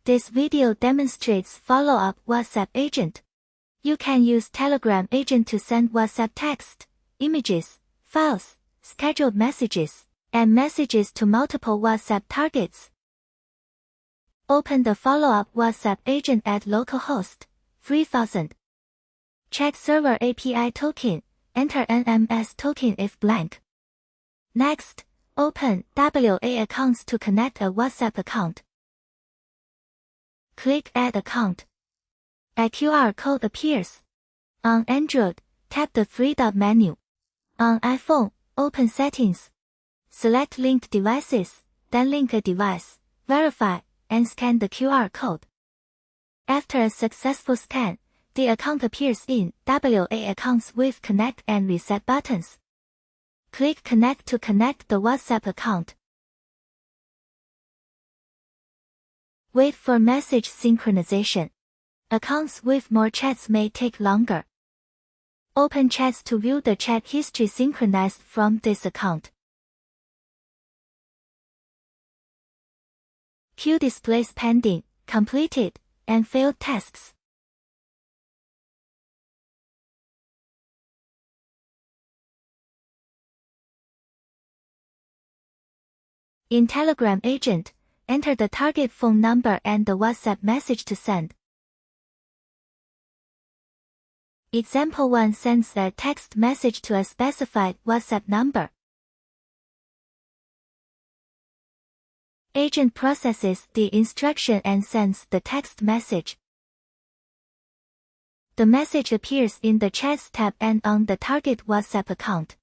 This video demonstrates Followup WhatsApp agent. You can use Telegram agent to send WhatsApp text, images, files, scheduled messages, and messages to multiple WhatsApp targets. Open the Followup WhatsApp agent at localhost 3000. Check server API token, enter NMS token if blank. Next, open WA accounts to connect a WhatsApp account. Click Add Account. A QR code appears. On Android, tap the three-dot menu. On iPhone, open Settings. Select Linked Devices, then link a device, verify, and scan the QR code. After a successful scan, the account appears in WA Accounts with Connect and Reset buttons. Click Connect to connect the WhatsApp account. Wait for message synchronization. Accounts with more chats may take longer. Open chats to view the chat history synchronized from this account. Queue displays pending, completed, and failed tasks. In Telegram agent, enter the target phone number and the WhatsApp message to send. Example 1 sends a text message to a specified WhatsApp number. Agent processes the instruction and sends the text message. The message appears in the Chats tab and on the target WhatsApp account.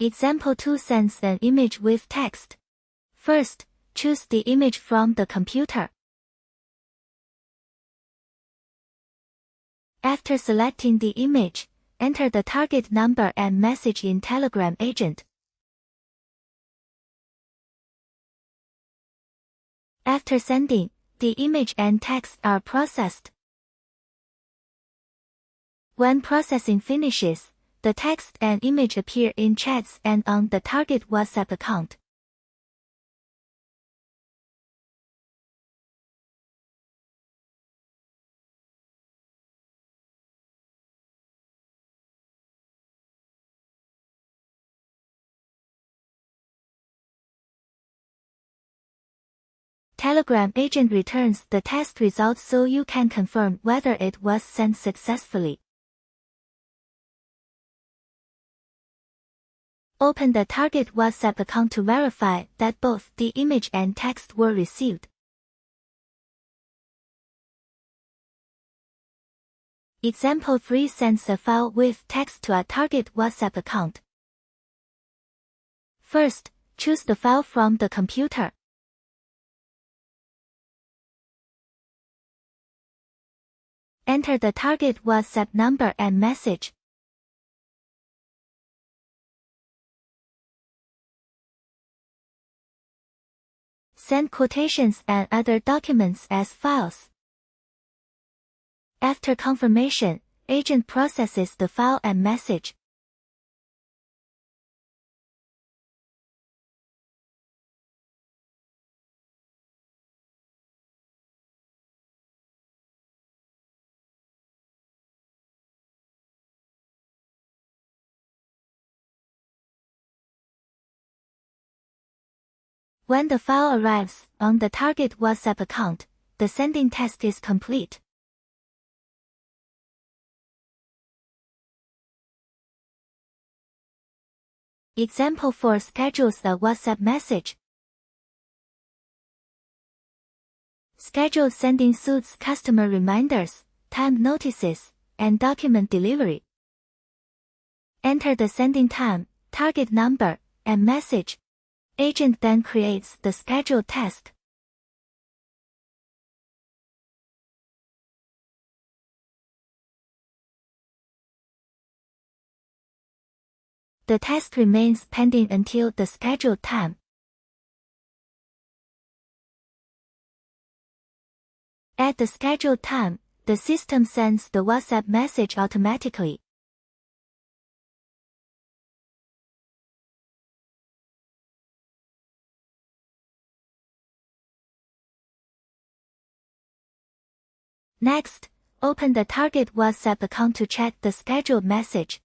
Example 2 sends an image with text. First, choose the image from the computer. After selecting the image, enter the target number and message in Telegram agent. After sending, the image and text are processed. When processing finishes, the text and image appear in chats and on the target WhatsApp account. Telegram agent returns the test results so you can confirm whether it was sent successfully. Open the target WhatsApp account to verify that both the image and text were received. Example 3 sends a file with text to a target WhatsApp account. First, choose the file from the computer. Enter the target WhatsApp number and message. Send quotations and other documents as files. After confirmation, agent processes the file and message. When the file arrives on the target WhatsApp account, the sending test is complete. Example 4 schedules a WhatsApp message. Scheduled sending suits customer reminders, time notices, and document delivery. Enter the sending time, target number, and message. Agent then creates the scheduled task. The task remains pending until the scheduled time. At the scheduled time, the system sends the WhatsApp message automatically. Next, open the target WhatsApp account to check the scheduled message.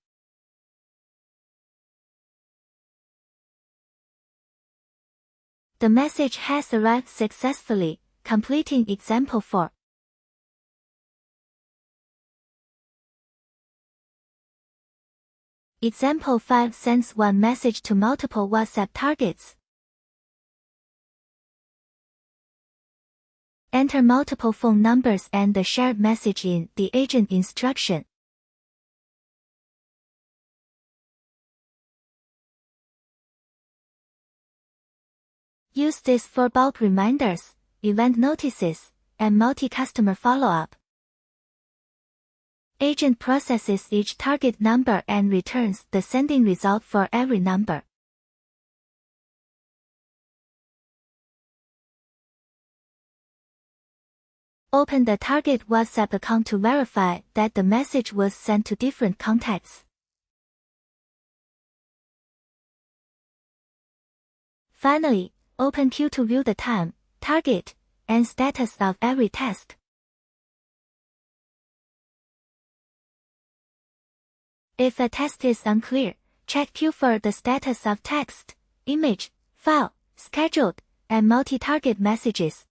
The message has arrived successfully, completing example 4. Example 5 sends one message to multiple WhatsApp targets. Enter multiple phone numbers and the shared message in the agent instruction. Use this for bulk reminders, event notices, and multi-customer follow-up. Agent processes each target number and returns the sending result for every number. Open the target WhatsApp account to verify that the message was sent to different contacts. Finally, open Q to view the time, target, and status of every task. If a task is unclear, check Q for the status of text, image, file, scheduled, and multi-target messages.